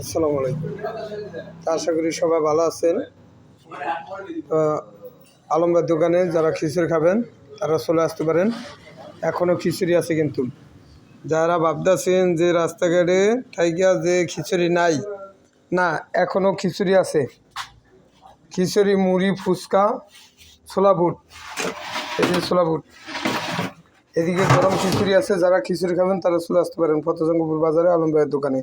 আসসালামু আলাইকুম। আশা করি সবাই ভালো আছেন। আলম ভাইয়ের দোকানে যারা খিচুড়ি খাবেন তারা চলে আসতে পারেন। এখনও খিচুড়ি আছে, কিন্তু যারা ভাবতেছেন যে রাস্তাঘাটে ঠাইকা যে খিচুড়ি নাই, না, এখনও খিচুড়ি আছে। খিচুড়ি, মুড়ি, ফুচকা, ছোলা বুট, এই যে ছোলা বুট, এদিকে গরম খিচুড়ি আছে। যারা খিচুড়ি খাবেন তারা চলে আসতে পারেন ফতেজঙ্গপুর বাজারে আলম ভাইয়ের দোকানে।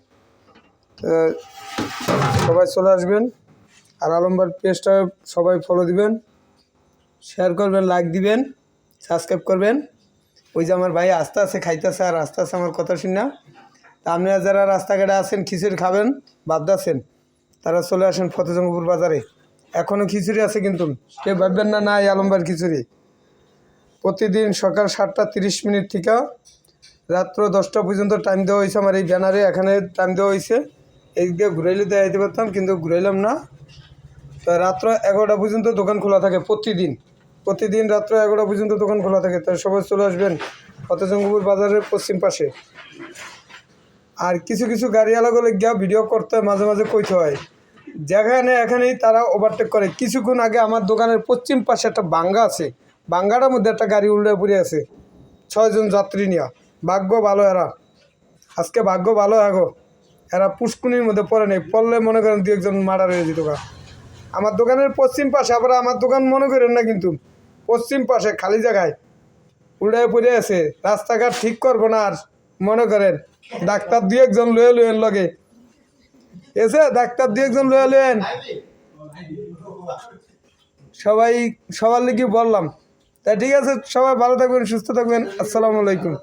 সবাই চলে আসবেন। আর আলম ভাইয়ের পেজটা সবাই ফলো দিবেন, শেয়ার করবেন, লাইক দিবেন, সাবস্ক্রাইব করবেন। ওই যে আমার ভাই আস্তে আস্তে খাইতেছে আর আস্তে আস্তে আমার কথা শুন না। তা আপনারা যারা রাস্তাঘাটে আছেন খিচুড়ি খাবেন ভাবতেছেন, তারা চলে আসেন ফতেজঙ্গপুর বাজারে। এখনও খিচুড়ি আছে, কিন্তু কেউ ভাববেন না না এই আলম ভাইয়ের খিচুড়ি। প্রতিদিন সকাল 7:30 থেকে রাত্র 10টা পর্যন্ত টাইম দেওয়া হয়েছে। আমার এই ব্যানারে এখানে টাইম দেওয়া হয়েছে। এই দিকে ঘুরাইলে দেখাইতে পারতাম, কিন্তু ঘুরাইলাম না। তো রাত্র 11টা পর্যন্ত দোকান খোলা থাকে প্রতিদিন রাত্র 11টা পর্যন্ত দোকান খোলা থাকে। তাই সবাই চলে আসবেন ফতেজঙ্গপুর বাজারের পশ্চিম পাশে। আর কিছু কিছু গাড়িওয়ালাগুলো গিয়া ভিডিও করতে মাঝে মাঝে কইতে হয়, এখানেই তারা ওভারটেক করে। কিছুক্ষণ আগে আমার দোকানের পশ্চিম পাশে একটা বাঙ্গা আছে, বাঙ্গাটার মধ্যে একটা গাড়ি উল্টে পড়ে আছে 6 জন যাত্রী নিয়ে। ভাগ্য ভালো এরা, আজকে ভাগ্য ভালো আগো, এরা পুষ্কুনির মধ্যে পড়ে নেই। পড়লে মনে করেন 2-1 মার্ডার হয়ে যেত। আমার দোকানের পশ্চিম পাশে, আবার আমার দোকান মনে করেন না, কিন্তু পশ্চিম পাশে খালি জায়গায় উল্টে পড়ে আছে। রাস্তাঘাট ঠিক করবো না, আর মনে করেন ডাক্তার 2-1 লয়ে লগে এসে, ডাক্তার 2-1 লয়ে সবার লিগে বললাম। তাই ঠিক আছে, সবাই ভালো থাকবেন, সুস্থ থাকবেন। আসসালামু আলাইকুম।